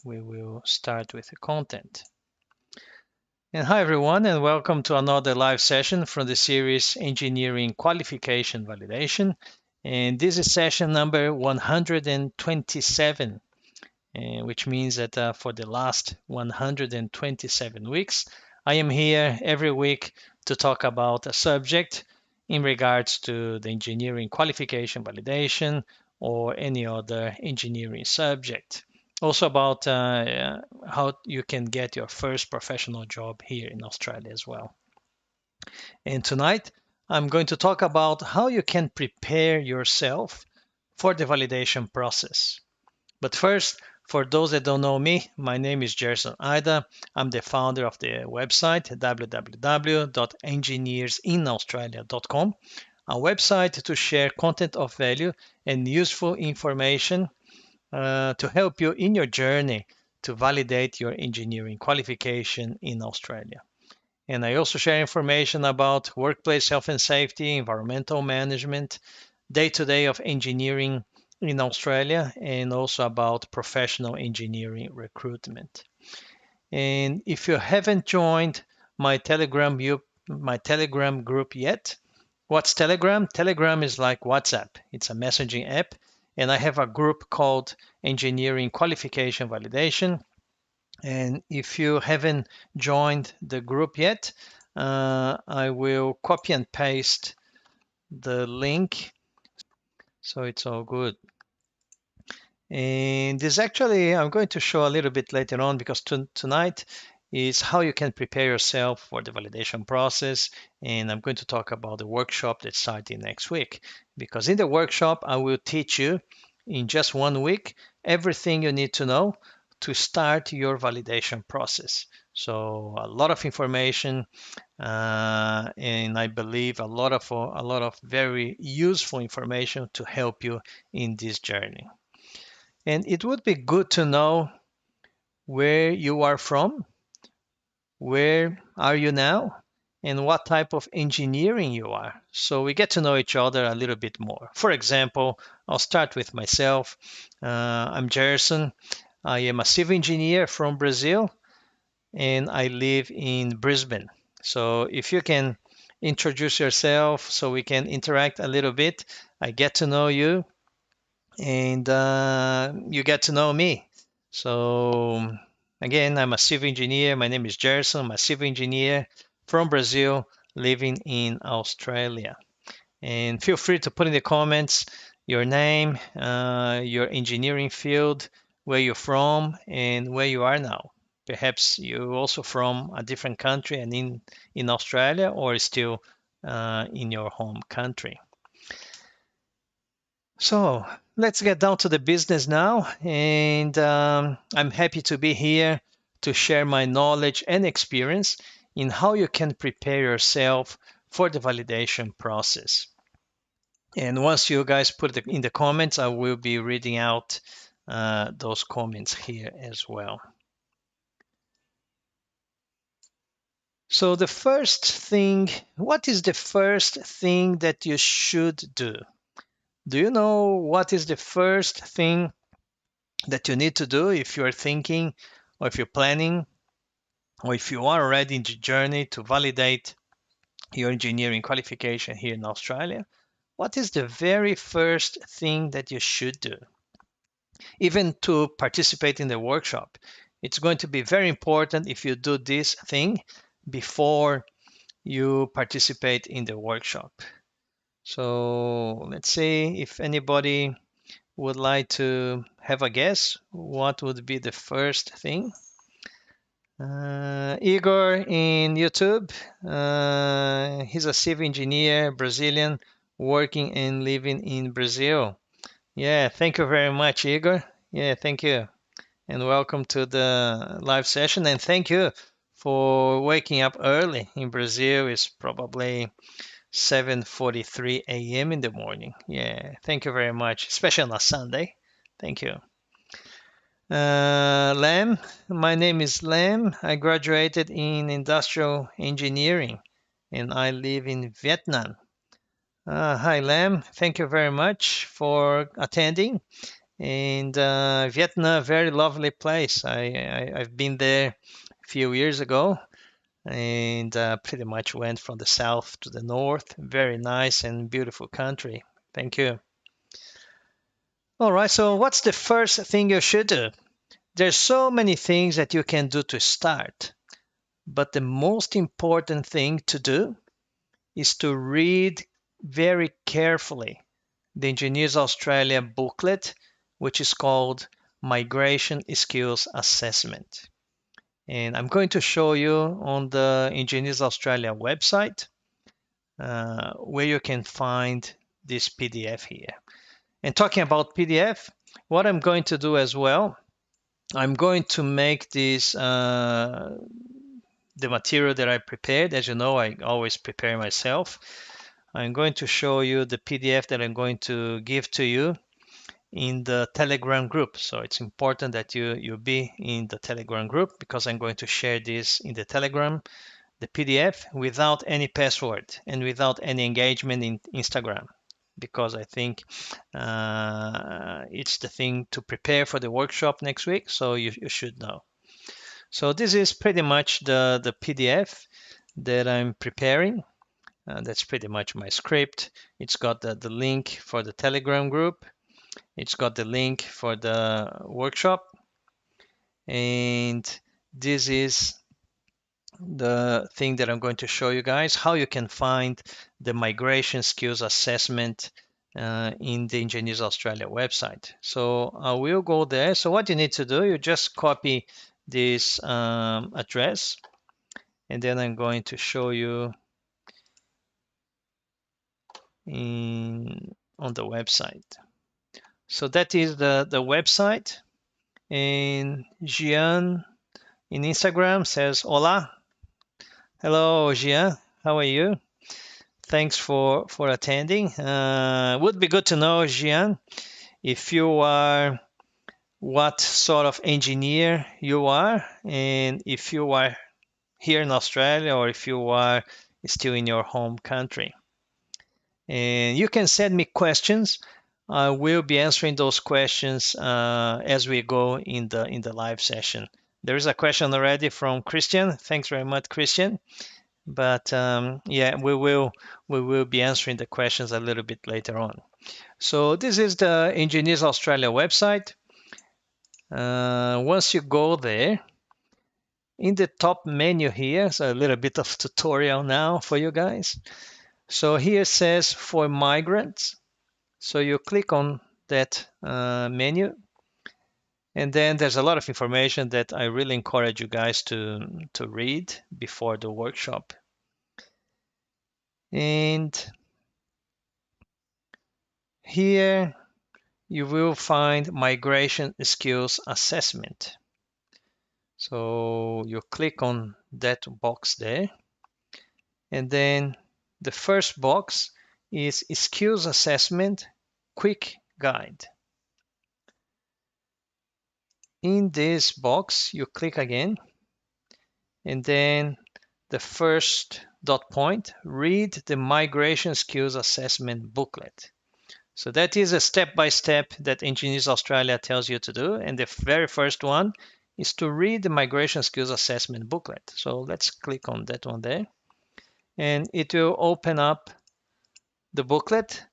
we will start with the content. And hi everyone, and welcome to another live session from the series Engineering Qualification Validation. And this is session number 127, which means that for the last 127 weeks, I am here every week to talk about a subject in regards to the engineering qualification validation or any other engineering subject. Also about how you can get your first professional job here in Australia as well. And tonight, I'm going to talk about how you can prepare yourself for the validation process. But first, for those that don't know me, my name is Gerson Ida. I'm the founder of the website www.engineersinaustralia.com, a website to share content of value and useful information to help you in your journey to validate your engineering qualification in Australia. And I also share information about workplace health and safety, environmental management, day-to-day of engineering in Australia, and also about professional engineering recruitment. And if you haven't joined my Telegram group yet, what's Telegram? Telegram is like WhatsApp. It's a messaging app, and I have a group called Engineering Qualification Validation. And if you haven't joined the group yet, I will copy and paste the link so it's all good. And this actually, I'm going to show a little bit later on because tonight is how you can prepare yourself for the validation process. And I'm going to talk about the workshop that's starting next week. Because in the workshop, I will teach you in just 1 week everything you need to know to start your validation process. So a lot of information, and I believe a lot of very useful information to help you in this journey. And it would be good to know where you are from, where are you now, and what type of engineering you are. So we get to know each other a little bit more. For example, I'll start with myself. I'm Gerson. I am a civil engineer from Brazil, and I live in Brisbane. So if you can introduce yourself so we can interact a little bit, I get to know you, and you get to know me. So again, I'm a civil engineer. My name is Gerson. I'm a civil engineer from Brazil, living in Australia. And feel free to put in the comments your name, your engineering field, where you're from, and where you are now. Perhaps you're also from a different country and in Australia, or still in your home country. So let's get down to the business now. And I'm happy to be here to share my knowledge and experience in how you can prepare yourself for the validation process. And once you guys put it in the comments, I will be reading out those comments here as well. So the first thing, what is the first thing that you should do? Do you know what is the first thing that you need to do if you're thinking or if you're planning or if you are already in the journey to validate your engineering qualification here in Australia? What is the very first thing that you should do? Even to participate in the workshop, it's going to be very important if you do this thing before you participate in the workshop. So let's see if anybody would like to have a guess. What would be the first thing? Igor in YouTube. He's a civil engineer, Brazilian, working and living in Brazil. Yeah, thank you very much, Igor. Yeah, thank you. And welcome to the live session. And thank you for waking up early. In Brazil, it's probably 7:43 a.m. in the morning. Yeah, thank you very much, especially on a Sunday. Thank you. Lam, my name is Lam. I graduated in industrial engineering and I live in Vietnam. Hi, Lam. Thank you very much for attending. And Vietnam, very lovely place. I've been there a few years ago, and pretty much went from the south to the north. Very nice and beautiful country. Thank you. All right, so what's the first thing you should do? There's so many things that you can do to start, but the most important thing to do is to read very carefully the Engineers Australia booklet, which is called Migration Skills Assessment. And I'm going to show you on the Engineers Australia website where you can find this PDF here. And talking about PDF, what I'm going to do as well, I'm going to make this the material that I prepared. As you know, I always prepare myself. I'm going to show you the PDF that I'm going to give to you in the Telegram group. So it's important that you be in the Telegram group because I'm going to share this in the Telegram, the PDF, without any password and without any engagement in Instagram, because I think it's the thing to prepare for the workshop next week. So you should know. So this is pretty much the PDF that I'm preparing. That's pretty much my script. It's got the link for the Telegram group. It's got the link for the workshop. And this is the thing that I'm going to show you guys, how you can find the migration skills assessment in the Engineers Australia website. So I will go there. So what you need to do, you just copy this address, and then I'm going to show you on the website. So that is the website. And Gian in Instagram says, Hola. Hello, Gian. How are you? Thanks for attending. Would be good to know, Gian, if you are what sort of engineer you are, and if you are here in Australia or if you are still in your home country. And you can send me questions. I will be answering those questions as we go in the live session. There is a question already from Christian. Thanks very much, Christian. But yeah, we will be answering the questions a little bit later on. So this is the Engineers Australia website. Once you go there, in the top menu here, so a little bit of tutorial now for you guys. So here it says for migrants. So you click on that menu, and then there's a lot of information that I really encourage you guys to read before the workshop. And here you will find migration skills assessment. So you click on that box there, and then the first box is skills assessment quick guide. In this box, you click again, and then the first dot point, read the migration skills assessment booklet. So that is a step-by-step that Engineers Australia tells you to do. And the very first one is to read the migration skills assessment booklet. So let's click on that one there. And it will open up the booklet.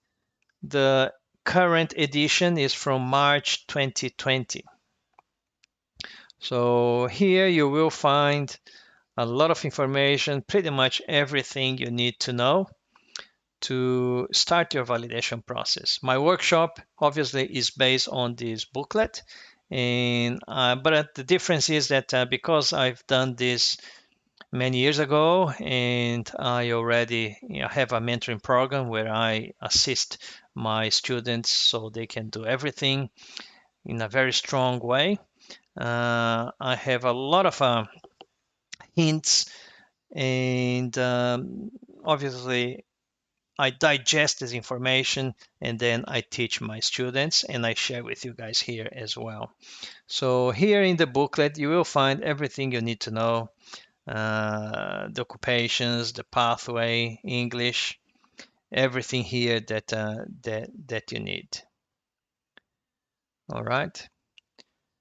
The current edition is from March 2020. So here you will find a lot of information, pretty much everything you need to know to start your validation process. My workshop obviously is based on this booklet, and but the difference is that because I've done this many years ago, and I already have a mentoring program where I assist my students so they can do everything in a very strong way. I have a lot of hints, and obviously I digest this information, and then I teach my students, and I share with you guys here as well. So here in the booklet you will find everything you need to know, the occupations, the pathway, English, everything here that you need. All right.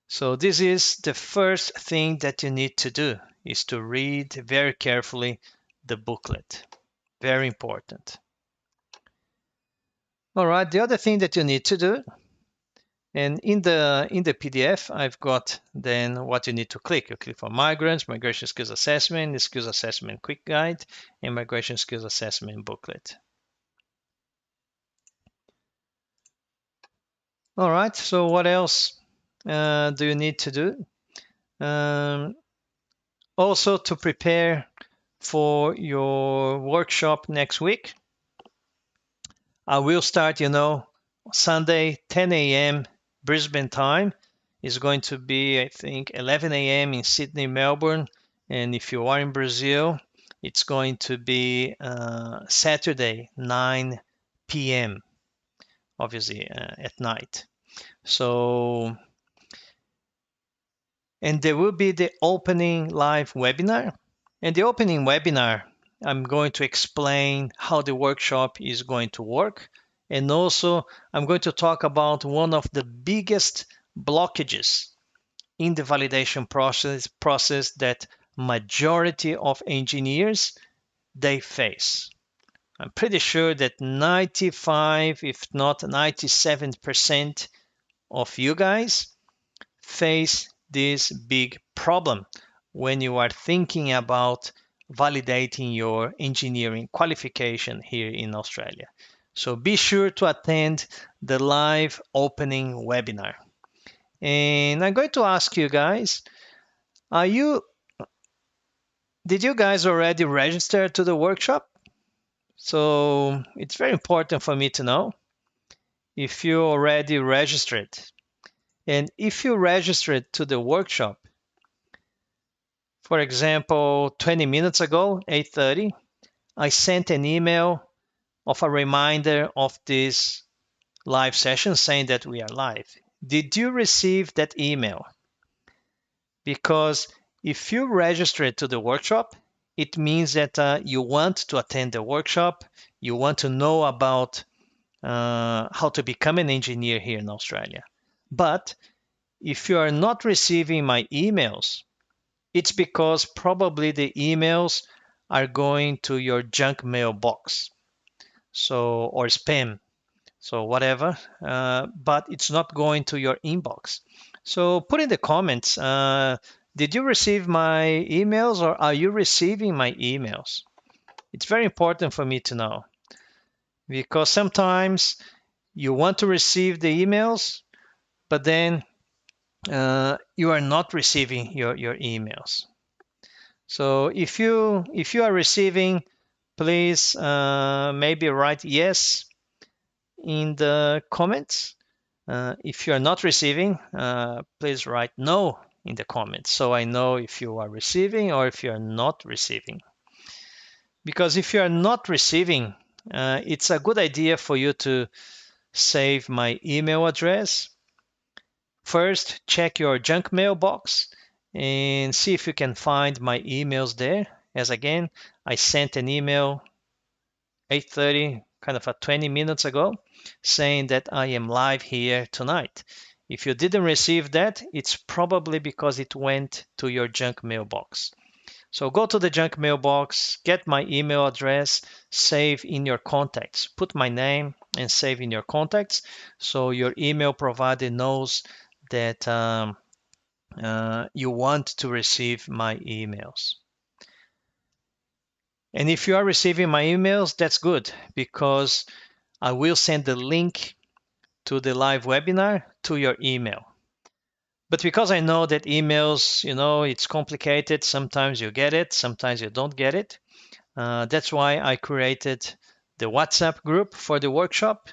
So this is the first thing that you need to do, is to read very carefully the booklet. Very important. All right, the other thing that you need to do, and in the PDF, I've got then what you need to click. You click for migrants, migration skills assessment, the skills assessment quick guide, and migration skills assessment booklet. All right, so what else do you need to do? Also, to prepare for your workshop next week, I will start, Sunday, 10 a.m. Brisbane time. Is going to be, I think, 11 a.m. in Sydney, Melbourne. And if you are in Brazil, it's going to be Saturday, 9 p.m., obviously at night. So, and there will be the opening live webinar. And the opening webinar, I'm going to explain how the workshop is going to work. And also, I'm going to talk about one of the biggest blockages in the validation process that majority of engineers they face. I'm pretty sure that 95, if not 97% of you guys face this big problem when you are thinking about validating your engineering qualification here in Australia. So be sure to attend the live opening webinar. And I'm going to ask you guys, did you guys already register to the workshop? So it's very important for me to know if you already registered. And if you registered to the workshop, for example, 20 minutes ago, 8:30, I sent an email of a reminder of this live session saying that we are live. Did you receive that email? Because if you registered to the workshop, it means that you want to attend the workshop, you want to know about how to become an engineer here in Australia. But if you are not receiving my emails, it's because probably the emails are going to your junk mail box, so or spam, so whatever. But it's not going to your inbox. So put in the comments. Did you receive my emails, or are you receiving my emails? It's very important for me to know, because sometimes you want to receive the emails, but then you are not receiving your emails. So if you are receiving, please maybe write yes in the comments. If you are not receiving, please write no in the comments, so I know if you are receiving or if you are not receiving. Because if you are not receiving, it's a good idea for you to save my email address. First, check your junk mail box and see if you can find my emails there. As again, I sent an email 8:30, kind of 20 minutes ago, saying that I am live here tonight. If you didn't receive that, it's probably because it went to your junk mailbox. So go to the junk mailbox, get my email address, save in your contacts. Put my name and save in your contacts so your email provider knows that you want to receive my emails. And if you are receiving my emails, that's good, because I will send the link to the live webinar to your email. But because I know that emails, it's complicated. Sometimes you get it, sometimes you don't get it. That's why I created the WhatsApp group for the workshop.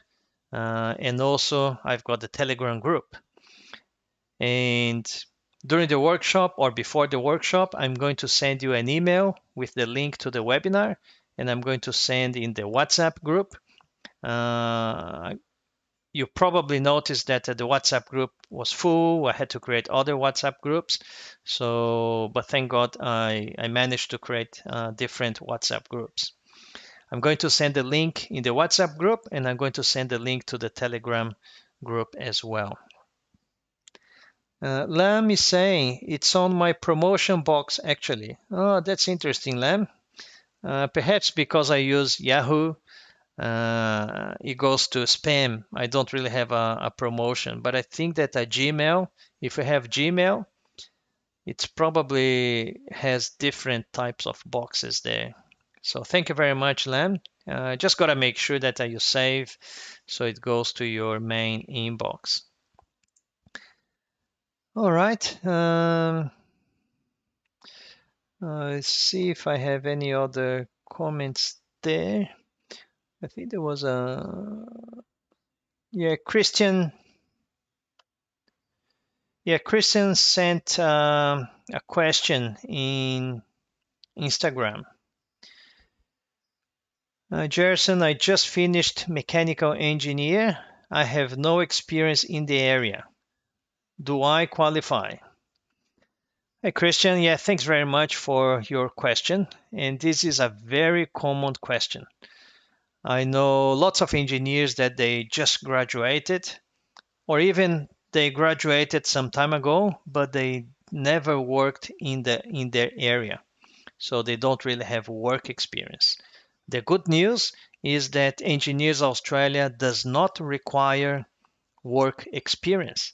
And also I've got the Telegram group. And during the workshop or before the workshop, I'm going to send you an email with the link to the webinar, and I'm going to send in the WhatsApp group. You probably noticed that the WhatsApp group was full. I had to create other WhatsApp groups. But thank God I managed to create different WhatsApp groups. I'm going to send the link in the WhatsApp group, and I'm going to send the link to the Telegram group as well. Lam is saying it's on my promotion box actually. Oh, that's interesting, Lam. Perhaps because I use Yahoo, it goes to spam. I don't really have a promotion, but I think that a Gmail, if you have Gmail, it probably has different types of boxes there. So thank you very much, Lam. Just gotta make sure that you save so it goes to your main inbox. All right. Let's see if I have any other comments there. I think there was a Christian. Yeah, Christian sent a question in Instagram. Jerson, I just finished mechanical engineer. I have no experience in the area. Do I qualify? Hey, Christian. Yeah, thanks very much for your question. And this is a very common question. I know lots of engineers that they just graduated, or even they graduated some time ago, but they never worked in their area. So they don't really have work experience. The good news is that Engineers Australia does not require work experience.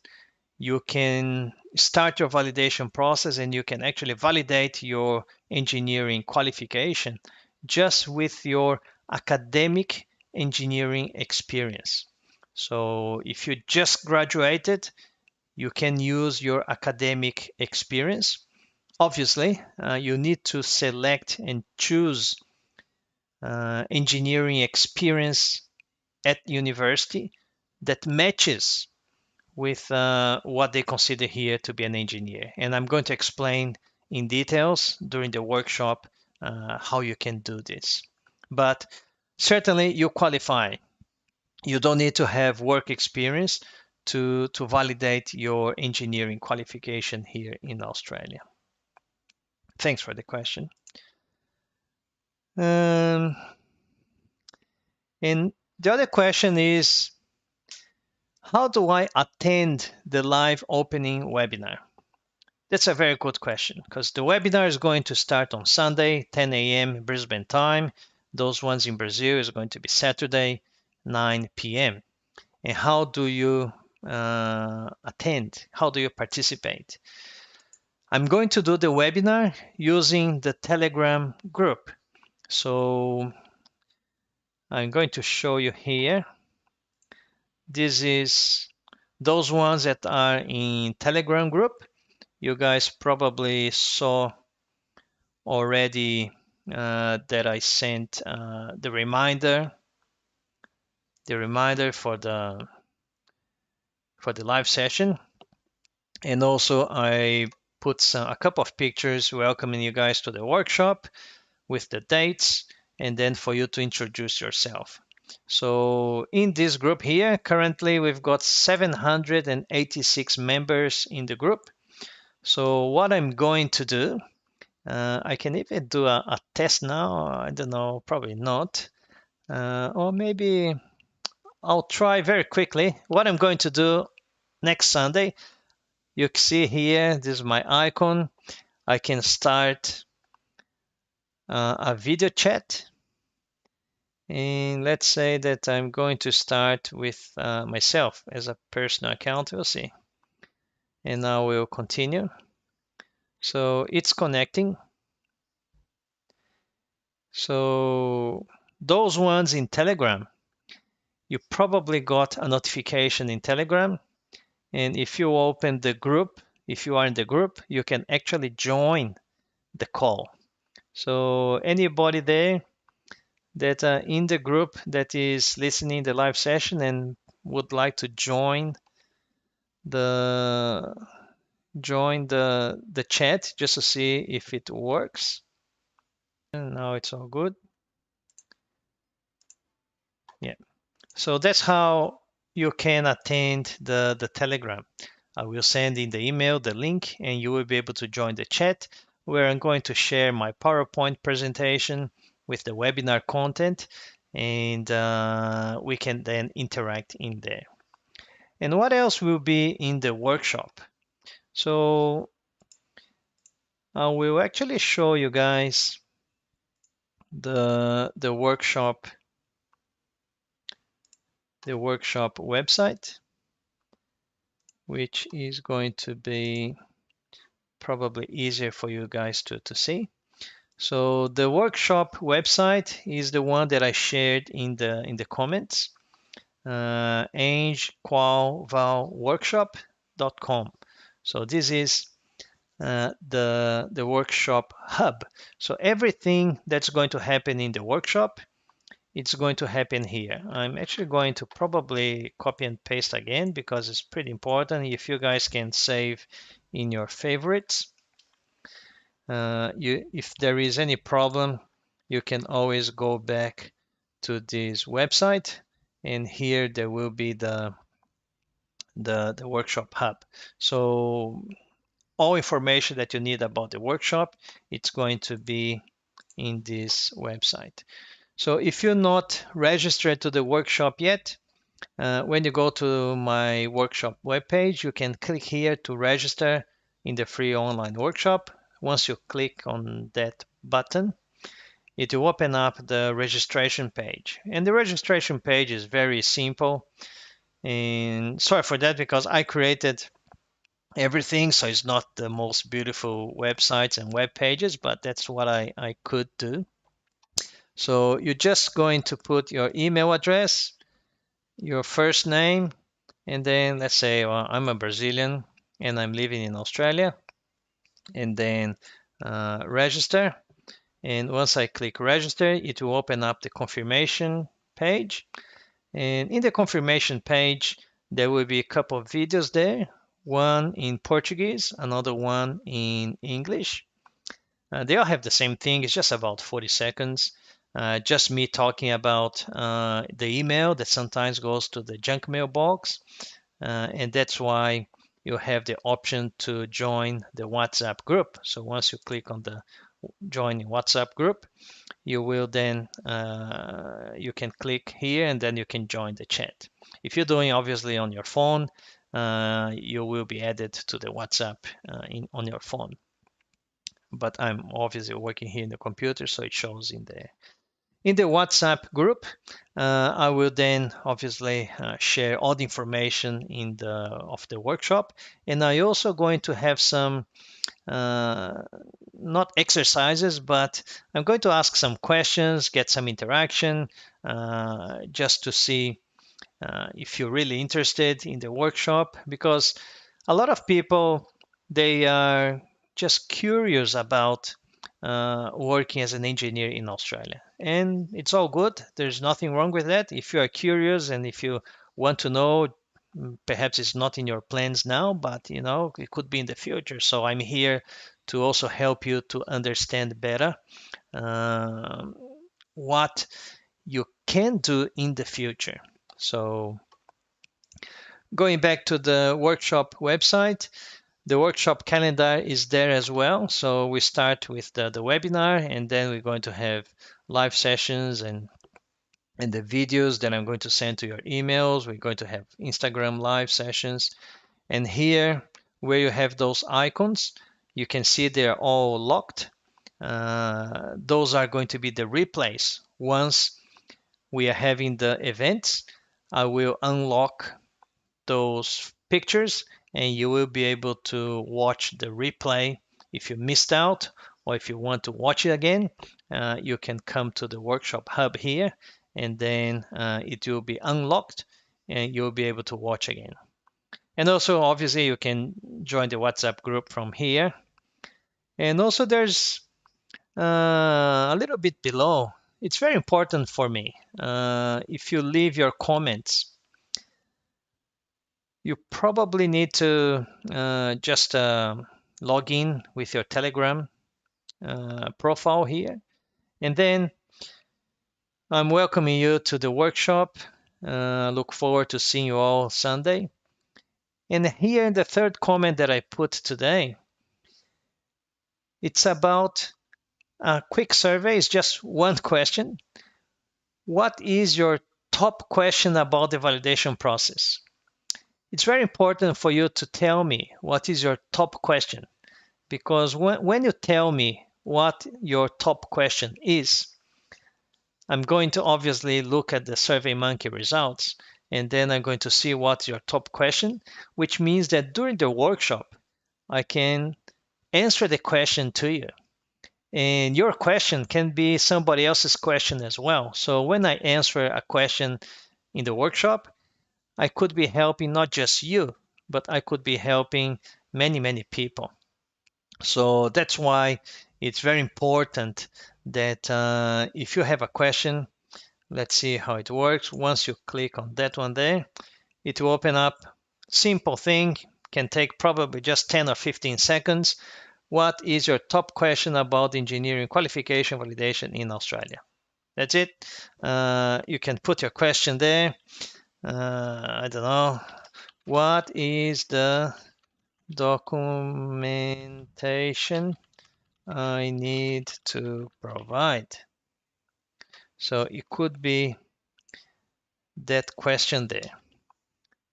You can start your validation process and you can actually validate your engineering qualification just with your academic engineering experience. So if you just graduated, you can use your academic experience. Obviously, you need to select and choose engineering experience at university that matches with what they consider here to be an engineer. And I'm going to explain in details during the workshop how you can do this. But certainly you qualify. You don't need to have work experience to validate your engineering qualification here in Australia. Thanks for the question. And the other question is, how do I attend the live opening webinar? That's a very good question because the webinar is going to start on Sunday, 10 a.m. Brisbane time. Those ones in Brazil is going to be Saturday, 9 p.m. And how do you attend? How do you participate? I'm going to do the webinar using the Telegram group. So I'm going to show you here. This is those ones that are in Telegram group. You guys probably saw already that I sent the reminder for the live session, and also I put a couple of pictures welcoming you guys to the workshop with the dates, and then for you to introduce yourself. So in this group here, currently we've got 786 members in the group. So what I'm going to do, I can even do a test now. I don't know, probably not. Or maybe I'll try very quickly. What I'm going to do next Sunday, you can see here, this is my icon. I can start a video chat. And let's say that I'm going to start with myself as a personal account. We'll see. And now we'll continue. So it's connecting. So those ones in Telegram, you probably got a notification in Telegram. And if you open the group, if you are in the group, you can actually join the call. So anybody there that in the group that is listening the live session and would like to join the chat just to see if it works. And now it's all good. Yeah. So that's how you can attend the Telegram. I will send in the email the link and you will be able to join the chat where I'm going to share my PowerPoint presentation with the webinar content, and we can then interact in there. And what else will be in the workshop? So I will actually show you guys the workshop website, which is going to be probably easier for you guys to see. So the workshop website is the one that I shared in the comments, angqualvalworkshop.com. So this is the workshop hub. So everything that's going to happen in the workshop, it's going to happen here. I'm actually going to probably copy and paste again because it's pretty important. If you guys can save in your favorites, if there is any problem, you can always go back to this website, and here there will be the workshop hub. So all information that you need about the workshop, it's going to be in this website. So if you're not registered to the workshop yet, when you go to my workshop webpage, you can click here to register in the free online workshop. Once you click on that button, it will open up the registration page. And the registration page is very simple. And sorry for that because I created everything, so it's not the most beautiful websites and web pages, but that's what I could do. So you're just going to put your email address, your first name, and then let's say, well, I'm a Brazilian and I'm living in Australia, and then register. And once I click register, it will open up the confirmation page. And in the confirmation page, there will be a couple of videos there, one in Portuguese, another one in English. They all have the same thing. It's just about 40 seconds. Just me talking about the email that sometimes goes to the junk mail box. And that's why you have the option to join the WhatsApp group. So once you click on the join WhatsApp group, you will then you can click here and then you can join the chat. If you're doing obviously on your phone, you will be added to the WhatsApp on your phone. But I'm obviously working here in the computer, so it shows in the WhatsApp group. I will then obviously share all the information of the workshop, and I also going to have some not exercises, but I'm going to ask some questions, get some interaction, just to see if you're really interested in the workshop, because a lot of people, they are just curious about working as an engineer in Australia. And it's all good. There's nothing wrong with that. If you are curious and if you want to know, perhaps it's not in your plans now, but it could be in the future. So I'm here to also help you to understand better what you can do in the future. So going back to the workshop website, the workshop calendar is there as well. So we start with the webinar, and then we're going to have live sessions and the videos that I'm going to send to your emails. We're going to have Instagram live sessions. And here, where you have those icons, you can see they're all locked. Those are going to be the replays. Once we are having the events, I will unlock those pictures and you will be able to watch the replay. If you missed out or if you want to watch it again, you can come to the workshop hub here, and then it will be unlocked and you'll be able to watch again. And also, obviously, you can join the WhatsApp group from here. And also, there's a little bit below. It's very important for me. If you leave your comments, you probably need to just log in with your Telegram profile here. And then I'm welcoming you to the workshop. Look forward to seeing you all Sunday. And here in the third comment that I put today, it's about a quick survey. It's just one question. What is your top question about the validation process? It's very important for you to tell me what is your top question, because when you tell me what your top question is, I'm going to obviously look at the SurveyMonkey results, and then I'm going to see what's your top question, which means that during the workshop, I can answer the question to you. And your question can be somebody else's question as well. So when I answer a question in the workshop, I could be helping not just you, but I could be helping many, many people. So that's why it's very important that if you have a question, let's see how it works. Once you click on that one there, it will open up. Simple thing, can take probably just 10 or 15 seconds. What is your top question about engineering qualification validation in Australia? That's it. You can put your question there. I don't know. What is the documentation I need to provide? So it could be that question there.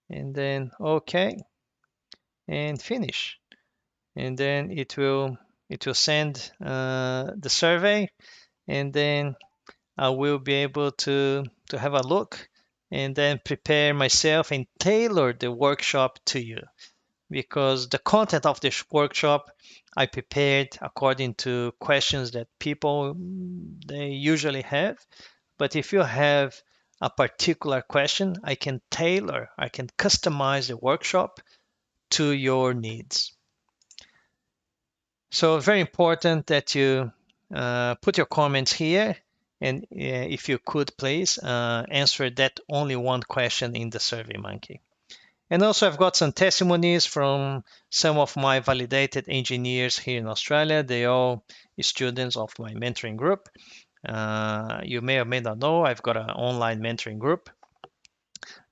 And then OK, and finish. And then it will send the survey, and then I will be able to have a look and then prepare myself and tailor the workshop to you, because the content of this workshop I prepared according to questions that people they usually have. But if you have a particular question, I can customize the workshop to your needs. So very important that you put your comments here, and if you could please answer that only one question in the SurveyMonkey. And also I've got some testimonies from some of my validated engineers here in Australia. They all students of my mentoring group. You may or may not know, I've got an online mentoring group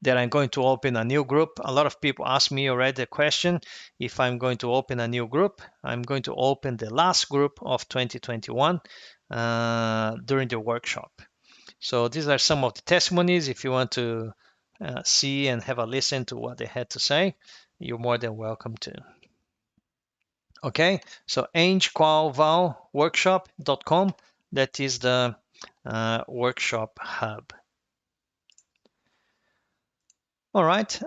that I'm going to open a new group. A lot of people ask me already the question if I'm going to open a new group. I'm going to open the last group of 2021 during the workshop. So these are some of the testimonies. If you want to see and have a listen to what they had to say, you're more than welcome to. Okay, so angqualvalworkshop.com, that is the workshop hub. All right.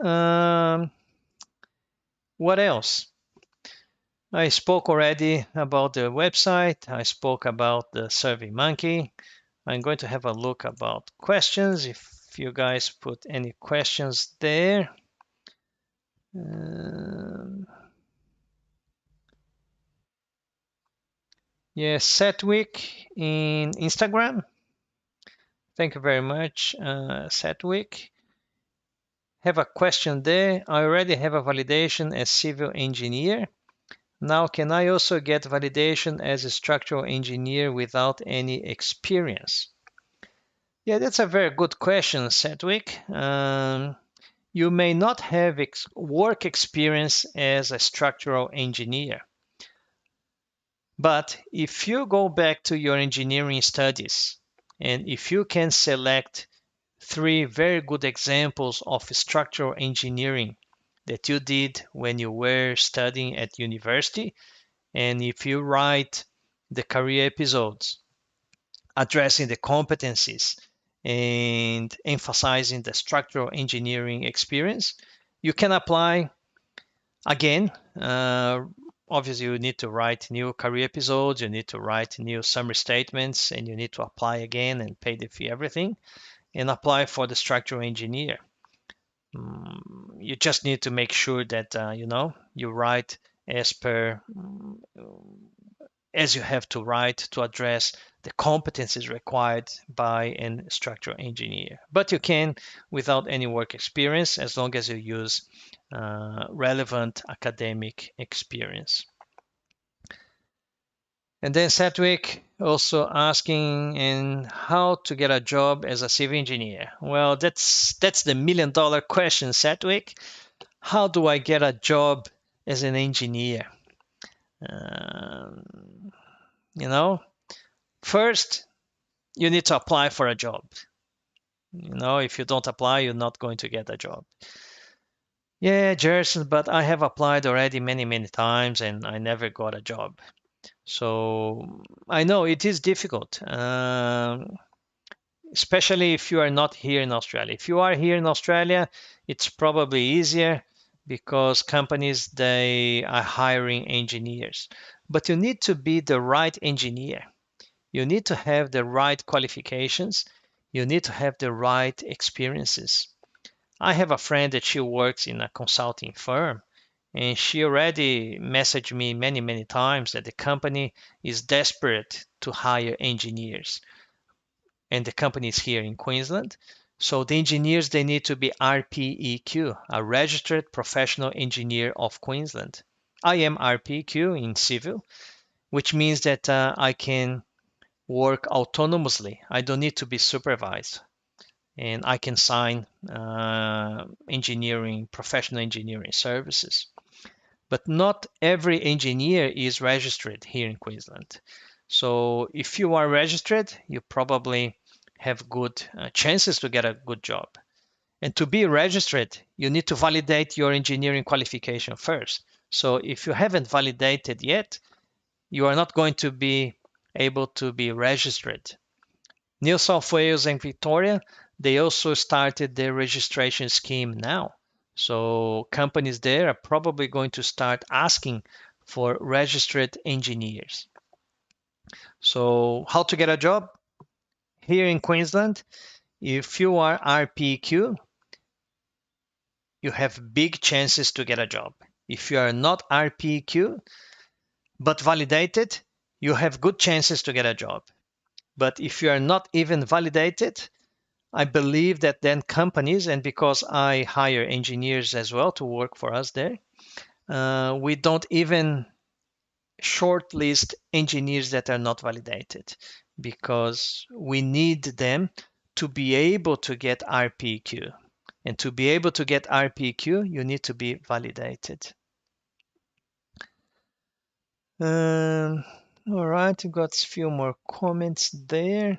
What else? I spoke already about the website. I spoke about the SurveyMonkey. I'm going to have a look about questions. If you guys put any questions there. Yes, Setwick in Instagram. Thank you very much, Setwick. Have a question there. I already have a validation as civil engineer. Now, can I also get validation as a structural engineer without any experience? Yeah, that's a very good question, Sedgwick. You may not have work experience as a structural engineer, but if you go back to your engineering studies, and if you can select 3 very good examples of structural engineering that you did when you were studying at university, and if you write the career episodes addressing the competencies and emphasizing the structural engineering experience, you can apply again. Obviously, you need to write new career episodes, you need to write new summary statements, and you need to apply again and pay the fee, everything, and apply for the structural engineer. You just need to make sure that you write as per as you have to write to address the competencies required by a structural engineer. But you can without any work experience, as long as you use relevant academic experience. And then Satwick also asking in how to get a job as a civil engineer. Well, that's the $1,000,000 question, Satwick. How do I get a job as an engineer? First, you need to apply for a job. If you don't apply, you're not going to get a job. Yeah, Jerson, but I have applied already many, many times and I never got a job. So I know it is difficult, especially if you are not here in Australia. If you are here in Australia, it's probably easier because companies they are hiring engineers. But you need to be the right engineer. You need to have the right qualifications. You need to have the right experiences. I have a friend that she works in a consulting firm, and she already messaged me many, many times that the company is desperate to hire engineers, and the company is here in Queensland. So the engineers they need to be RPEQ, a registered professional engineer of Queensland. I am RPEQ in civil, which means that I can work autonomously. I don't need to be supervised, and I can sign engineering, professional engineering services. But not every engineer is registered here in Queensland. So if you are registered, you probably have good chances to get a good job. And to be registered, you need to validate your engineering qualification first. So if you haven't validated yet, you are not going to be able to be registered. New South Wales and Victoria, they also started their registration scheme now. So companies there are probably going to start asking for registered engineers. So how to get a job? Here in Queensland, if you are RPQ, you have big chances to get a job. If you are not RPQ but validated, you have good chances to get a job. But if you are not even validated, I believe that then companies, and because I hire engineers as well to work for us there, we don't even shortlist engineers that are not validated because we need them to be able to get RPQ. And to be able to get RPQ, you need to be validated. Um, all right, we got a few more comments there.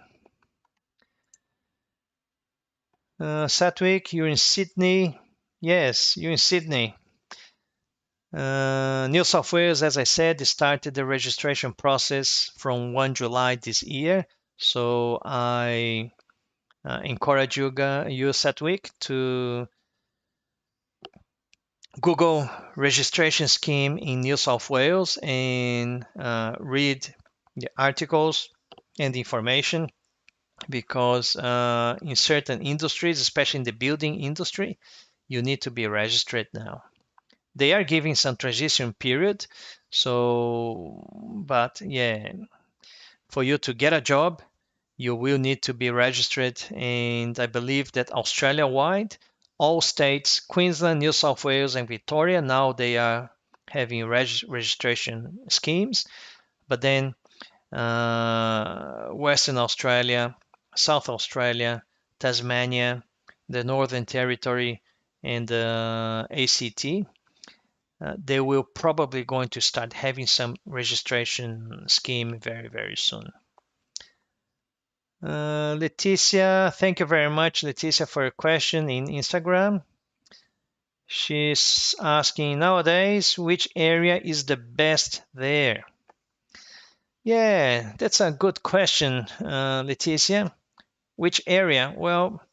Satwik, you're in Sydney. Yes, you're in Sydney. New South Wales, as I said, started the registration process from 1 July this year. So I encourage you Satwik, to Google registration scheme in New South Wales and read the articles and the information because in certain industries, especially in the building industry, you need to be registered now. They are giving some transition period, so but yeah, for you to get a job, you will need to be registered. And I believe that Australia wide, all states, Queensland, New South Wales, and Victoria, now they are having registration schemes. But then Western Australia, South Australia, Tasmania, the Northern Territory, and the ACT, they will probably going to start having some registration scheme very, very soon. Leticia, thank you very much, Leticia, for your question in Instagram. She's asking nowadays which area is the best there. Yeah, that's a good question, Leticia. Which area? Well,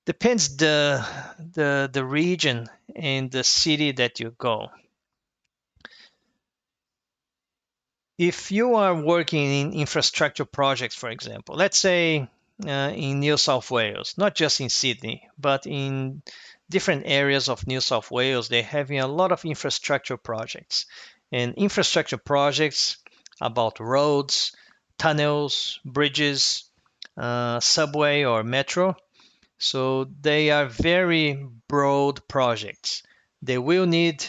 depends the region and the city that you go. If you are working in infrastructure projects, for example, let's say in New South Wales, not just in Sydney, but in different areas of New South Wales, they're having a lot of infrastructure projects. And infrastructure projects about roads, tunnels, bridges, subway or metro. So they are very broad projects. They will need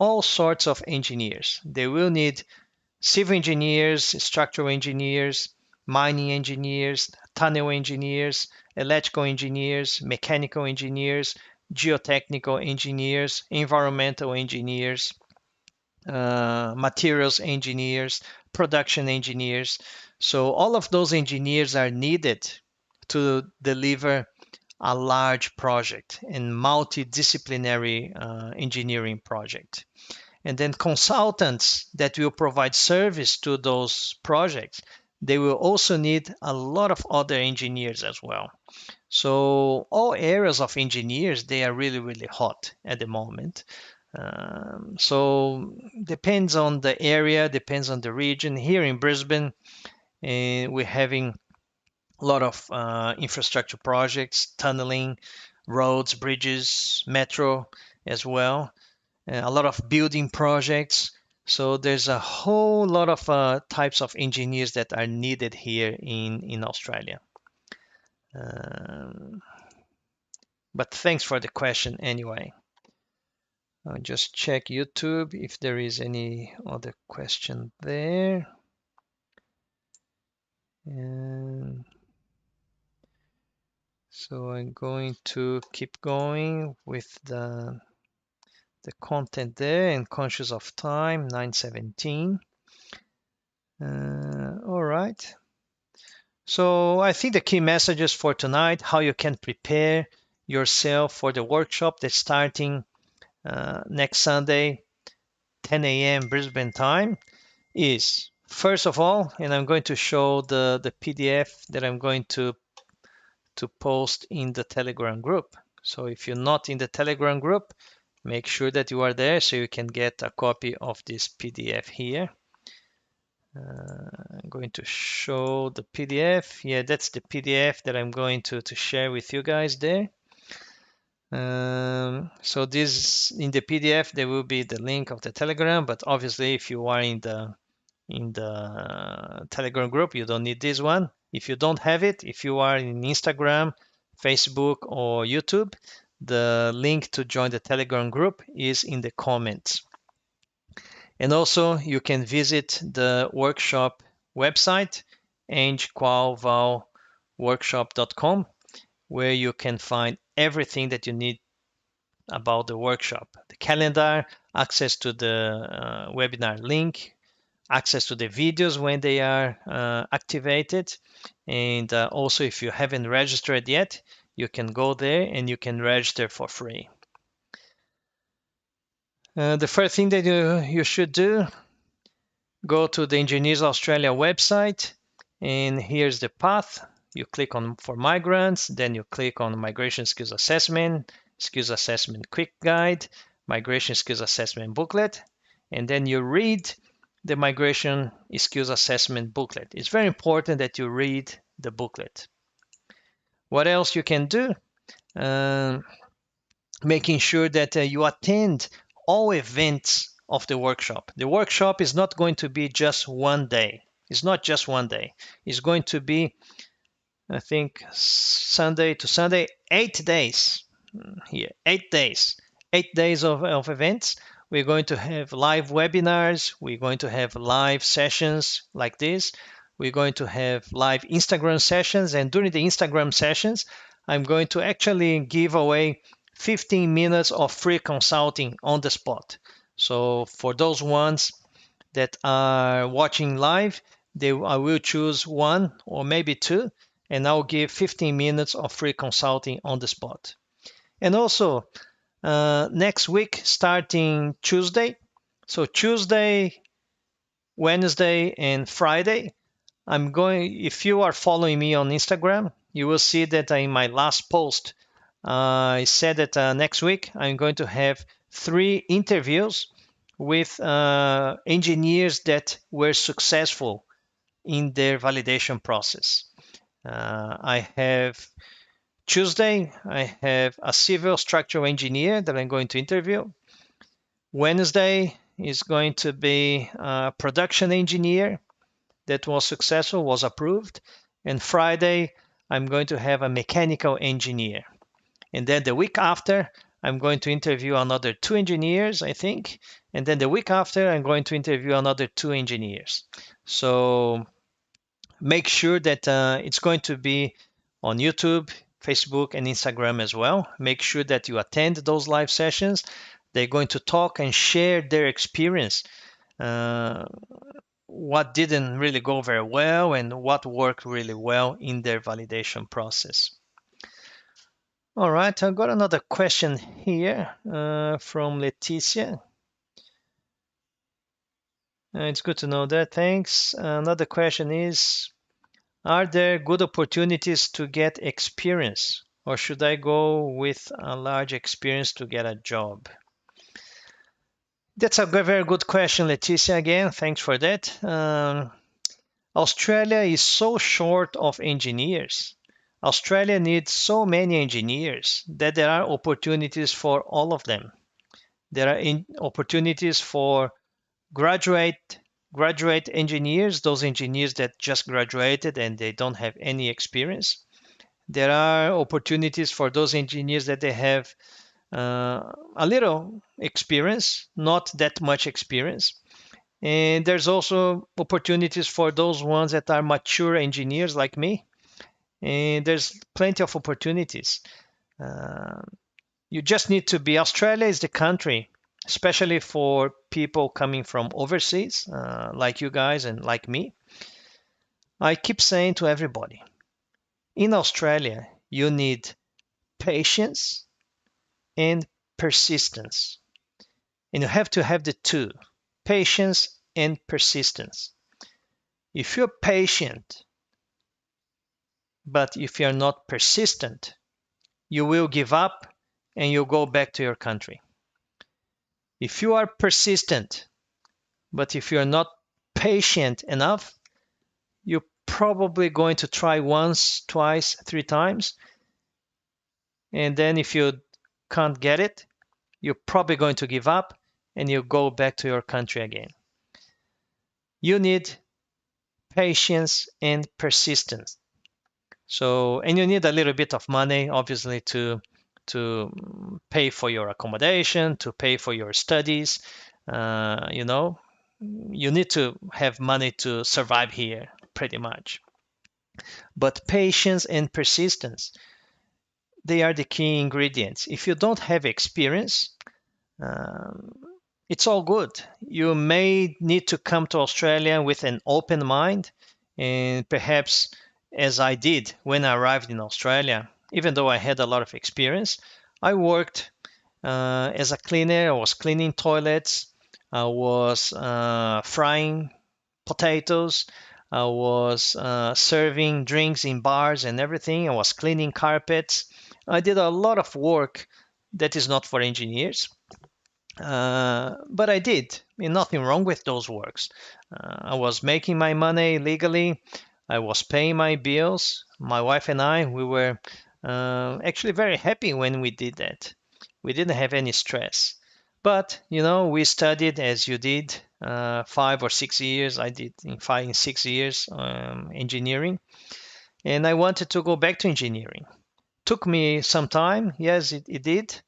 all sorts of engineers. They will need civil engineers, structural engineers, mining engineers, tunnel engineers, electrical engineers, mechanical engineers, geotechnical engineers, environmental engineers, materials engineers, production engineers. So all of those engineers are needed to deliver a large project and multidisciplinary engineering project. And then consultants that will provide service to those projects, they will also need a lot of other engineers as well. So all areas of engineers, they are really, really hot at the moment. So depends on the area, depends on the region. Here in Brisbane, we're having a lot of infrastructure projects, tunneling, roads, bridges, metro as well, a lot of building projects. So there's a whole lot of types of engineers that are needed here in Australia. Um, but thanks for the question anyway. I'll just check YouTube if there is any other question there. And so I'm going to keep going with the content there, and conscious of time, 9:17. All right. So I think the key messages for tonight, how you can prepare yourself for the workshop that's starting next Sunday, 10 a.m. Brisbane time, is first of all, and I'm going to show the PDF that I'm going to post in the Telegram group. So if you're not in the Telegram group, make sure that you are there so you can get a copy of this PDF here. I'm going to show the PDF. Yeah, that's the PDF that I'm going to share with you guys there. So this in the PDF there will be the link of the Telegram, but obviously if you are in the Telegram group, you don't need this one. If you don't have it, if you are in Instagram, Facebook, or YouTube, the link to join the Telegram group is in the comments. And also you can visit the workshop website, qualivalworkshop.com, where you can find everything that you need about the workshop, the calendar, access to the webinar link, access to the videos when they are activated. And also, if you haven't registered yet, you can go there and you can register for free. The first thing that you should do, go to the Engineers Australia website, and here's the path. You click on for migrants, then you click on Migration Skills Assessment, Skills Assessment Quick Guide, Migration Skills Assessment Booklet, and then you read the Migration Skills Assessment Booklet. It's very important that you read the booklet. What else you can do? Making sure that you attend all events of the workshop. The workshop is not going to be just one day. It's not just one day. It's going to be, I think, Sunday to Sunday, 8 days. Here, 8 days. 8 days of events. We're going to have live webinars. We're going to have live sessions like this. We're going to have live Instagram sessions. And during the Instagram sessions, I'm going to actually give away 15 minutes of free consulting on the spot. So for those ones that are watching live, I will choose one or maybe two, and I'll give 15 minutes of free consulting on the spot. And also, next week, starting Tuesday, so Tuesday, Wednesday, and Friday, if you are following me on Instagram, you will see that in my last post, I said that next week I'm going to have 3 interviews with engineers that were successful in their validation process. I have Tuesday, I have a civil structural engineer that I'm going to interview. Wednesday is going to be a production engineer that was successful, was approved. And Friday, I'm going to have a mechanical engineer. And then the week after, I'm going to interview another 2 engineers, I think. And then the week after, I'm going to interview another 2 engineers. So make sure that it's going to be on YouTube, Facebook, and Instagram as well. Make sure that you attend those live sessions. They're going to talk and share their experience. What didn't really go very well and what worked really well in their validation process. All right, I've got another question here from Leticia. It's good to know that. Thanks. Another question is, are there good opportunities to get experience, or should I go with a large experience to get a job? That's a very good question, Leticia. Again, thanks for that. Australia is so short of engineers. Australia needs so many engineers that there are opportunities for all of them. There are opportunities for graduate engineers, those engineers that just graduated and they don't have any experience. There are opportunities for those engineers that they have a little experience, not that much experience. And there's also opportunities for those ones that are mature engineers like me. And there's plenty of opportunities. Uh, you just need to be, Australia is the country, especially for people coming from overseas, like you guys and like me. I keep saying to everybody, in Australia, you need patience and persistence. And you have to have the two, patience and persistence. If you're patient, but if you're not persistent, you will give up and you'll go back to your country. If you are persistent, but if you're not patient enough, you're probably going to try once, twice, three times. And then if you can't get it, you're probably going to give up and you go back to your country again. You need patience and persistence. So, and you need a little bit of money, obviously, to pay for your accommodation, to pay for your studies. You know, you need to have money to survive here, pretty much. But patience and persistence, they are the key ingredients. If you don't have experience, um, it's all good. You may need to come to Australia with an open mind, and perhaps, as I did when I arrived in Australia, even though I had a lot of experience, I worked as a cleaner. I was cleaning toilets, I was frying potatoes, I was serving drinks in bars and everything. I was cleaning carpets. I did a lot of work that is not for engineers. But I did. I mean, nothing wrong with those works. I was making my money legally. I was paying my bills. My wife and I, we were actually very happy when we did that. We didn't have any stress. But, you know, we studied as you did, 5 or 6 years. I did in 6 years engineering. And I wanted to go back to engineering. Took me some time. Yes, it did.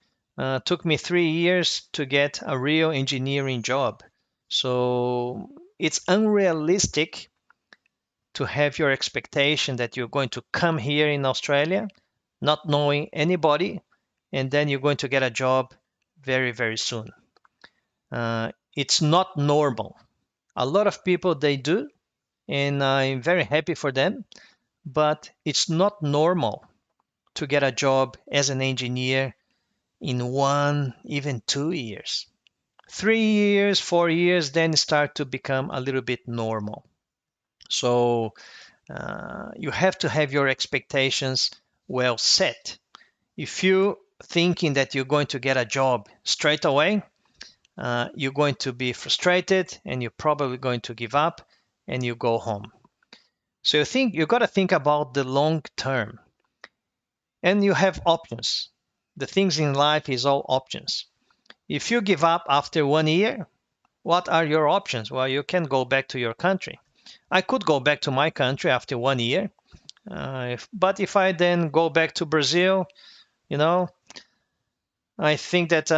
Took me 3 years to get a real engineering job. So it's unrealistic to have your expectation that you're going to come here in Australia not knowing anybody and then you're going to get a job very, very soon. It's not normal. A lot of people they do, and I'm very happy for them, but it's not normal to get a job as an engineer in 1, even 2 years. 3 years, 4 years, then start to become a little bit normal. So you have to have your expectations well set. If you thinking that you're going to get a job straight away, you're going to be frustrated and you're probably going to give up and you go home. So you got to think about the long term, and you have options. The things in life is all options. If you give up after 1 year, what are your options? Well, you can go back to your country. I could go back to my country after 1 year, but if I then go back to Brazil, you know, I think that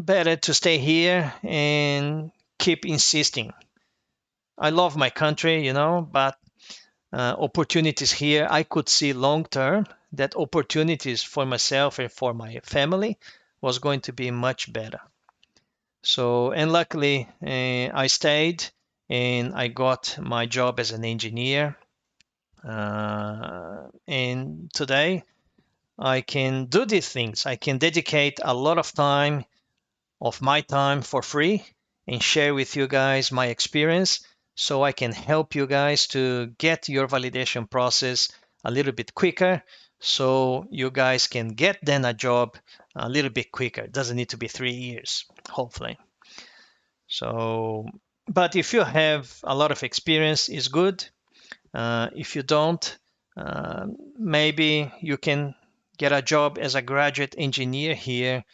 better to stay here and keep insisting. I love my country, you know, but opportunities here, I could see long term that opportunities for myself and for my family was going to be much better. So, and luckily, I stayed and I got my job as an engineer. And today, I can do these things. I can dedicate a lot of my time for free and share with you guys my experience so I can help you guys to get your validation process a little bit quicker so you guys can get then a job a little bit quicker. It doesn't need to be 3 years, hopefully. So, but if you have a lot of experience, is good. If you don't, maybe you can get a job as a graduate engineer here,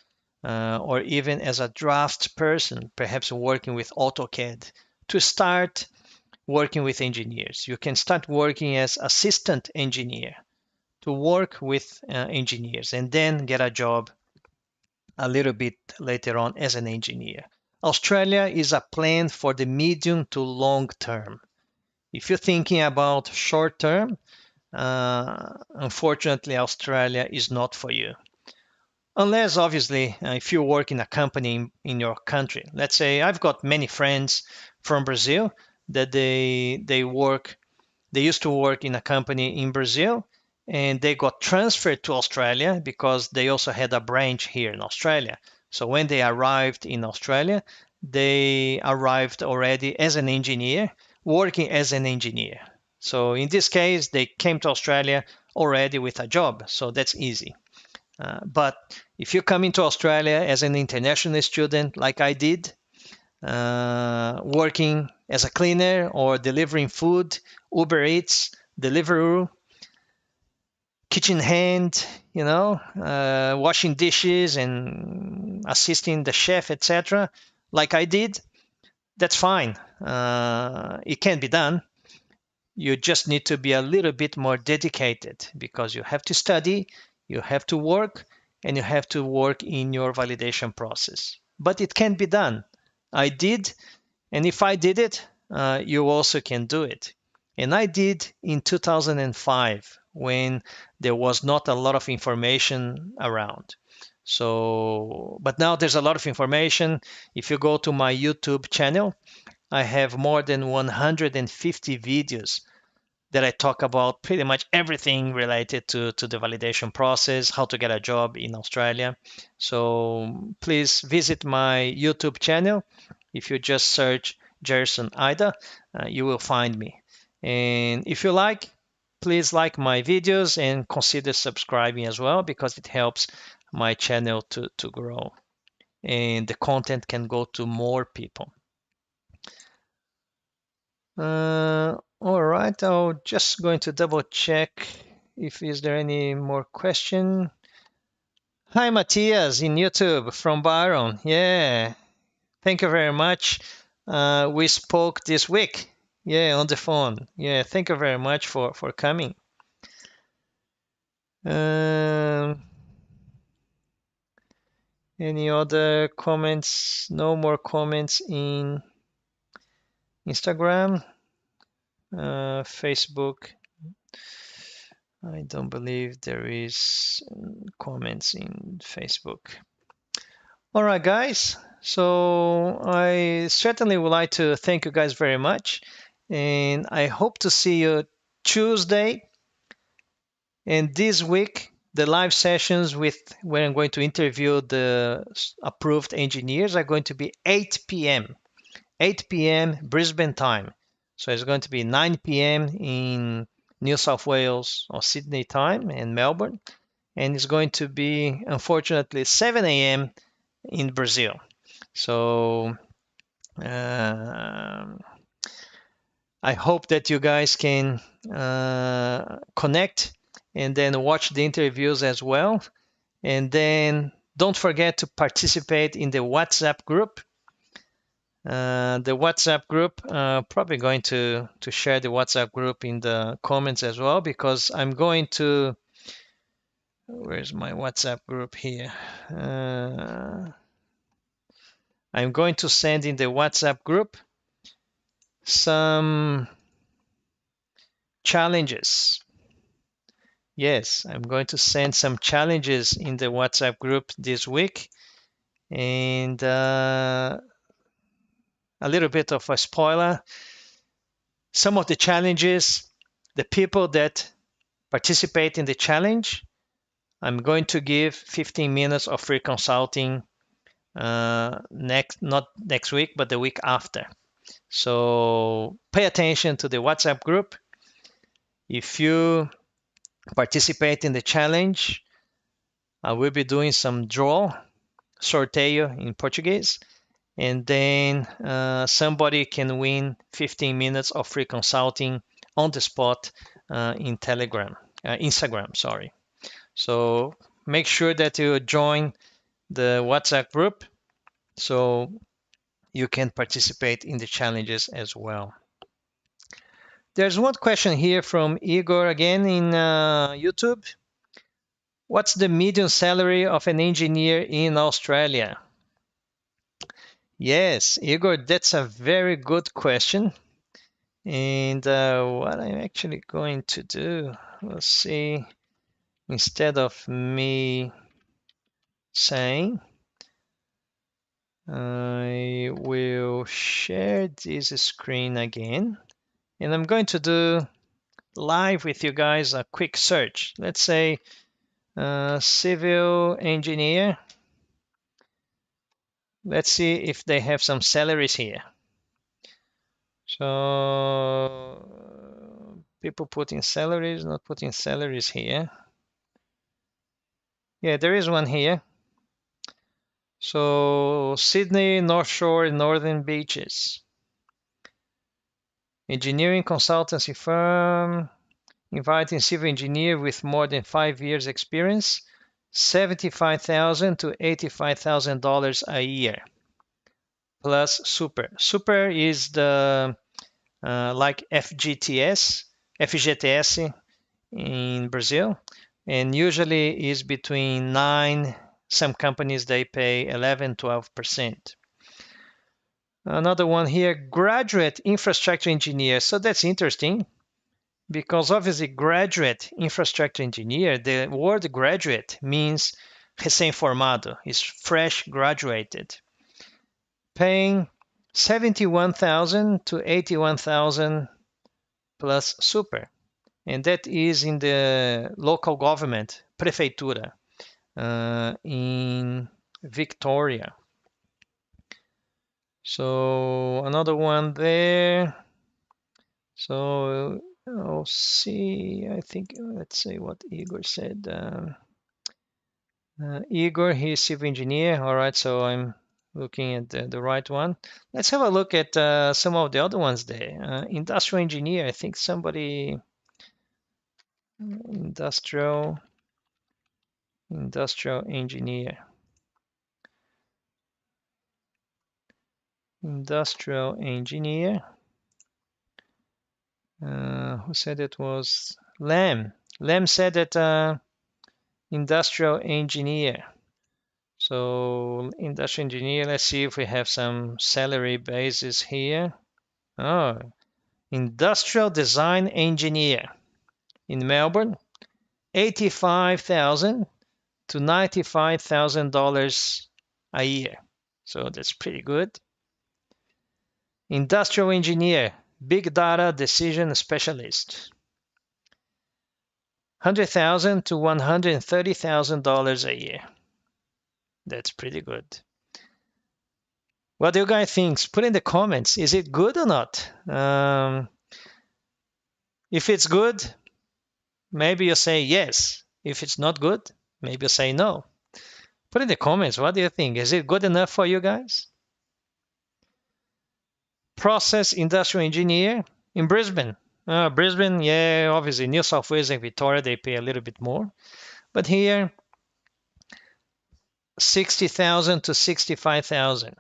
or even as a draft person, perhaps working with AutoCAD to start working with engineers. You can start working as assistant engineer to work with engineers and then get a job a little bit later on as an engineer. Australia is a plan for the medium to long term. If you're thinking about short term, unfortunately, Australia is not for you. Unless, obviously, if you work in a company in your country. Let's say I've got many friends from Brazil that they used to work in a company in Brazil and they got transferred to Australia because they also had a branch here in Australia. So when they arrived in Australia, they arrived already as an engineer, working as an engineer. So in this case, they came to Australia already with a job. So that's easy. But if you come into Australia as an international student, like I did, working as a cleaner or delivering food, Uber Eats, Deliveroo, kitchen hand, washing dishes and assisting the chef, etc., like I did, that's fine. It can be done. You just need to be a little bit more dedicated because you have to study, you have to work, and you have to work in your validation process. But it can be done. I did, and if I did it, you also can do it. And I did in 2005 when there was not a lot of information around. So, but now there's a lot of information. If you go to my YouTube channel, I have more than 150 videos that I talk about pretty much everything related to the validation process, how to get a job in Australia. So please visit my YouTube channel. If you just search Gerson Ida, you will find me. And if you like, please like my videos and consider subscribing as well because it helps my channel to grow and the content can go to more people. All right, I'm just going to double check if is there any more question. Hi, Matthias in YouTube from Byron. Yeah, thank you very much. We spoke this week. Yeah, on the phone. Yeah, thank you very much for coming. Any other comments? No more comments in Instagram, Facebook. I don't believe there is comments in Facebook. All right, guys. So I certainly would like to thank you guys very much. And I hope to see you Tuesday. And this week, the live sessions where I'm going to interview the approved engineers are going to be 8 p.m. 8 p.m. Brisbane time. So it's going to be 9 p.m. in New South Wales or Sydney time and Melbourne. And it's going to be, unfortunately, 7 a.m. in Brazil. So I hope that you guys can connect and then watch the interviews as well. And then don't forget to participate in the WhatsApp group. The WhatsApp group, probably going to share the WhatsApp group in the comments as well because I'm going to, where's my WhatsApp group here? I'm going to send in the WhatsApp group some challenges. Yes, I'm going to send some challenges in the WhatsApp group this week. And a little bit of a spoiler. Some of the challenges, the people that participate in the challenge I'm going to give 15 minutes of free consulting not next week, but the week after. So pay attention to the WhatsApp group. If you participate in the challenge, I will be doing some sorteio in Portuguese, and then somebody can win 15 minutes of free consulting on the spot in Instagram, sorry. So make sure that you join the WhatsApp group so you can participate in the challenges as well. There's one question here from Igor again in YouTube. What's the median salary of an engineer in Australia? Yes, Igor, that's a very good question. And what I'm actually going to do, let's see, instead of me saying, I will share this screen again, and I'm going to do live with you guys a quick search. Let's say civil engineer. Let's see if they have some salaries here. So people putting salaries, not putting salaries here. Yeah, there is one here. So Sydney, North Shore, Northern Beaches. Engineering consultancy firm inviting civil engineer with more than 5 years experience, $75,000 to $85,000 a year plus super. Super is the like FGTS in Brazil, and usually is between 9. Some companies they pay 11-12%. Another one here, graduate infrastructure engineer. So that's interesting because obviously graduate infrastructure engineer, the word graduate means recém-formado, is fresh graduated, paying 71,000 to 81,000 plus super, and that is in the local government, prefeitura, in Victoria. So another one there. So I'll see. I think let's see what Igor said. Igor, he's civil engineer. All right, so I'm looking at the right one. Let's have a look at some of the other ones there. Industrial engineer. I think somebody industrial engineer. Industrial engineer. Who said it was Lam? Lam said that industrial engineer. So industrial engineer, let's see if we have some salary basis here. Oh, industrial design engineer in Melbourne, $85,000 to $95,000 a year. So that's pretty good. Industrial engineer, big data decision specialist, $100,000 to $130,000 a year. That's pretty good. What do you guys think? Put in the comments. Is it good or not? If it's good, maybe you say yes. If it's not good, maybe you say no. Put in the comments. What do you think? Is it good enough for you guys? Process industrial engineer in Brisbane. Brisbane, yeah, obviously New South Wales and Victoria, they pay a little bit more. But here, 60,000 to 65,000.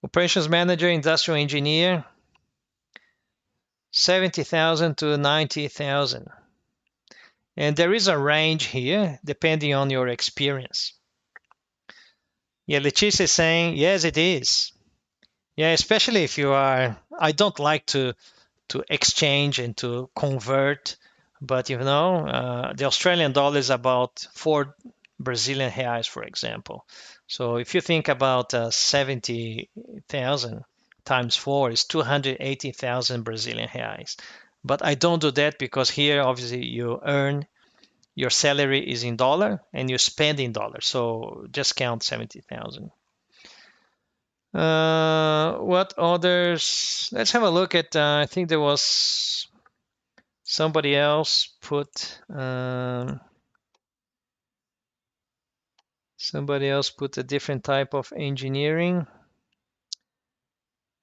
Operations manager, industrial engineer, 70,000 to 90,000. And there is a range here depending on your experience. Yeah, Leticia is saying, yes, it is. Yeah, especially if you are, I don't like to exchange and to convert, but you know, the Australian dollar is about 4 Brazilian reais, for example. So if you think about 70,000 times 4 is 280,000 Brazilian reais. But I don't do that because here, obviously, you earn your salary is in dollar and you spend in dollars. So just count 70,000. What others? Let's have a look at. I think there was somebody else put. Somebody else put a different type of engineering.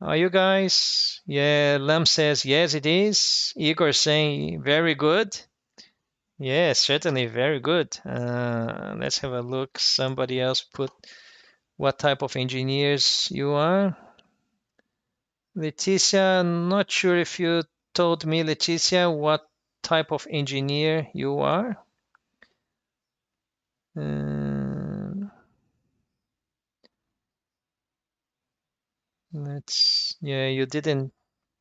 Are you guys? Yeah, Lam says yes, it is. Igor saying very good. Yeah, certainly very good. Let's have a look. Somebody else put what type of engineers you are. Leticia, not sure if you told me, Leticia, what type of engineer you are. Yeah, you didn't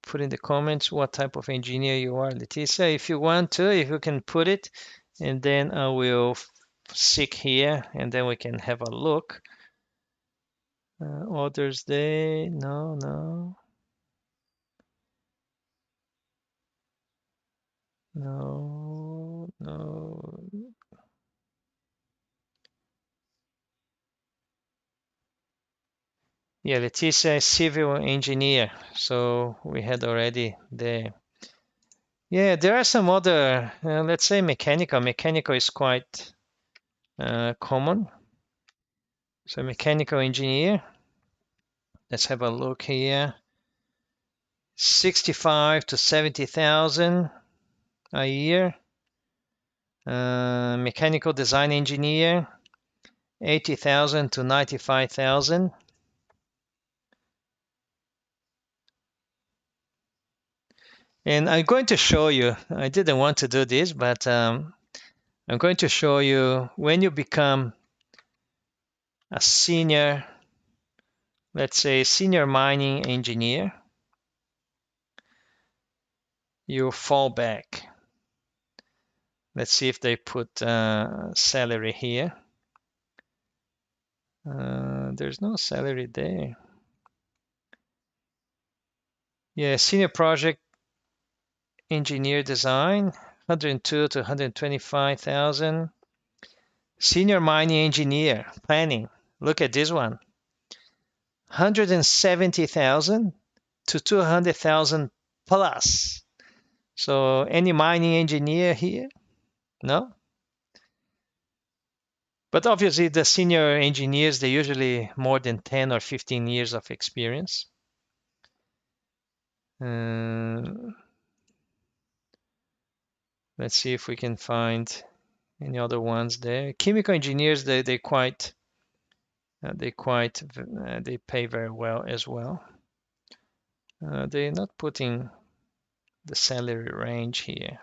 put in the comments what type of engineer you are, Leticia. If you want to, if you can put it, and then I will seek here, and then we can have a look. Others Day, no, no. No, no. Yeah, Leticia is civil engineer, so we had already there. Yeah, there are some other, let's say mechanical. Mechanical is quite common. So mechanical engineer. Let's have a look here. 65 to 70,000 a year. Mechanical design engineer. 80,000 to 95,000. And I'm going to show you, I didn't want to do this, but I'm going to show you when you become a senior, let's say senior mining engineer, you fall back. Let's see if they put salary here. There's no salary there. Yeah, senior project engineer design, 102 to 125,000. Senior mining engineer planning. Look at this one. 170,000 to 200,000 plus. So any mining engineer here? No? But obviously the senior engineers, they usually more than 10 or 15 years of experience. Let's see if we can find any other ones there. Chemical engineers, they pay very well as well. They're not putting the salary range here.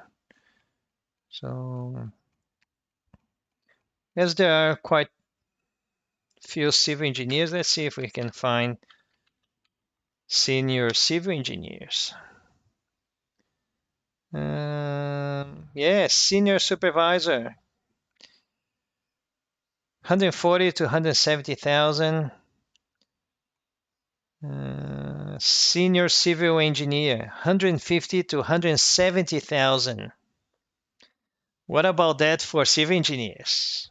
So as there are quite few civil engineers, let's see if we can find senior civil engineers. Yes, senior supervisor, 140 to 170,000. Senior civil engineer, 150 to 170,000. What about that for civil engineers?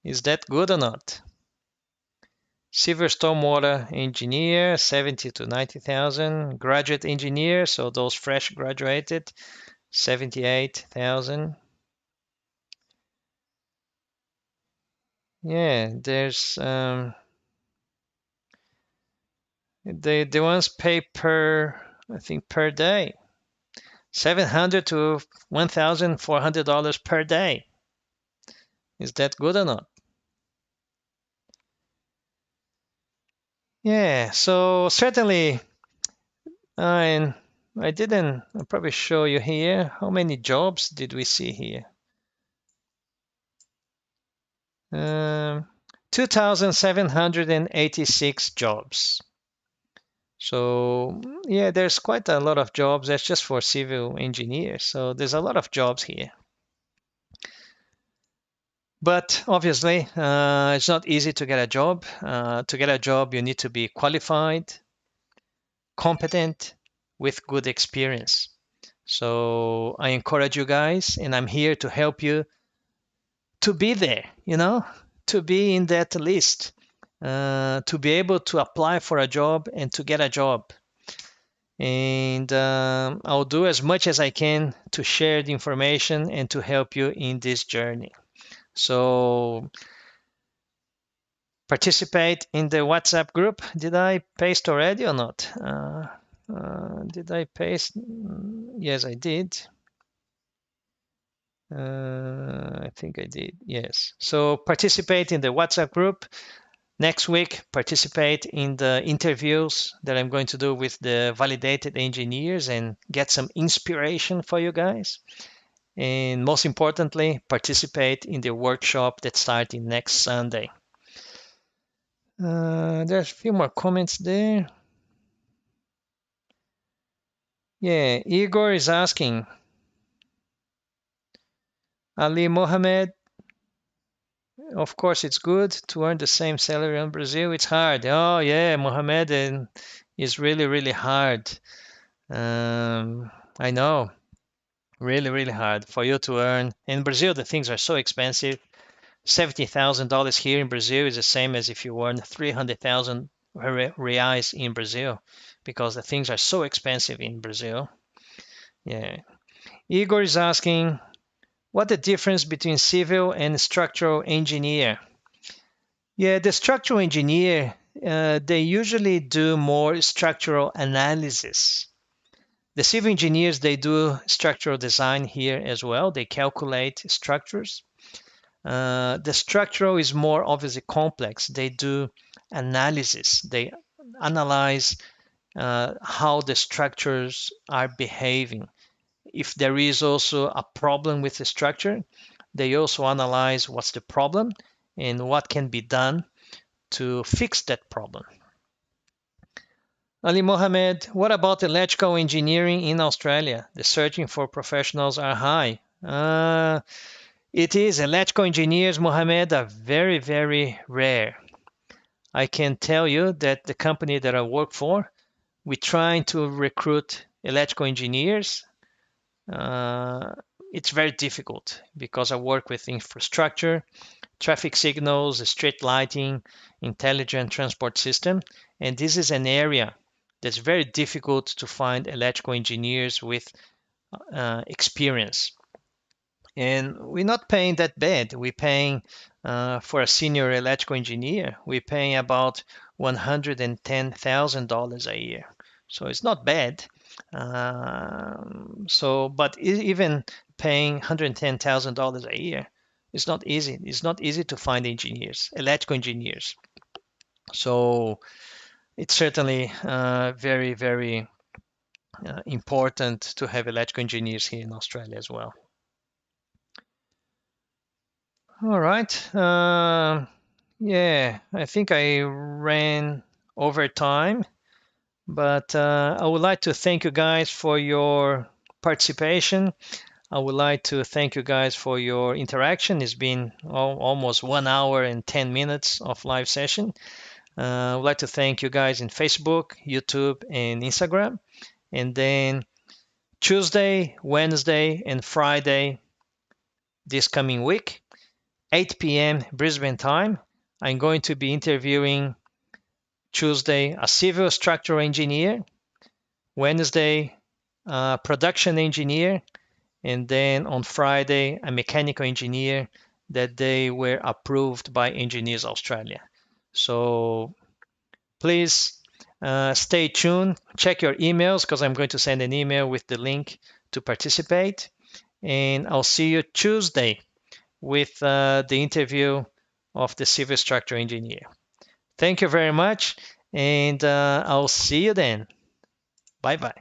Is that good or not? Civil stormwater engineer, 70 to 90,000. Graduate engineer, so those fresh graduated, 78,000. Yeah, there's the ones pay per, I think, per day, $700 to $1,400 per day. Is that good or not? Yeah, so certainly, and I'll probably show you here. How many jobs did we see here? 2,786 jobs. So yeah, there's quite a lot of jobs. That's just for civil engineers. So there's a lot of jobs here. But obviously, it's not easy to get a job. To get a job, you need to be qualified, competent, with good experience. So I encourage you guys, and I'm here to help you to be there, to be in that list, to be able to apply for a job and to get a job. And I'll do as much as I can to share the information and to help you in this journey. So participate in the WhatsApp group. Did I paste already or not? Did I paste? Yes, I did. I think I did. Yes. So participate in the WhatsApp group. Next week, participate in the interviews that I'm going to do with the validated engineers and get some inspiration for you guys. And most importantly, participate in the workshop that's starting next Sunday. There's a few more comments there. Yeah, Igor is asking, Ali Mohammed, of course it's good to earn the same salary in Brazil. It's hard. Oh yeah, Mohammed, and it's really, really hard. I know, really, really hard for you to earn. In Brazil, the things are so expensive. $70,000 here in Brazil is the same as if you earn 300,000 reais in Brazil, because the things are so expensive in Brazil. Yeah. Igor is asking, what the difference between civil and structural engineer? Yeah, the structural engineer, they usually do more structural analysis. The civil engineers, they do structural design here as well. They calculate structures. The structural is more obviously complex. They do analysis. They analyze how the structures are behaving. If there is also a problem with the structure, they also analyze what's the problem and what can be done to fix that problem. Ali Mohammed, what about electrical engineering in Australia? The searching for professionals are high. It is. Electrical engineers, Mohammed, are very, very rare. I can tell you that the company that I work for, we're trying to recruit electrical engineers. It's very difficult because I work with infrastructure, traffic signals, street lighting, intelligent transport system, and this is an area that's very difficult to find electrical engineers with experience. And we're not paying that bad. We're paying for a senior electrical engineer, we're paying about $110,000 a year. So it's not bad. But even paying $110,000 a year, it's not easy. It's not easy to find engineers, electrical engineers. So it's certainly very, very important to have electrical engineers here in Australia as well. All right. Yeah, I think I ran over time, but I would like to thank you guys for your participation. I would like to thank you guys for your interaction. It's been almost 1 hour and 10 minutes of live session. I would like to thank you guys in Facebook, YouTube, and Instagram. And then Tuesday, Wednesday, and Friday this coming week, 8 p.m. Brisbane time, I'm going to be interviewing Tuesday a civil structural engineer, Wednesday a production engineer, and then on Friday a mechanical engineer that they were approved by Engineers Australia. So please stay tuned, check your emails because I'm going to send an email with the link to participate, and I'll see you Tuesday with the interview of the civil structural engineer. Thank you very much, and I'll see you then. Bye bye.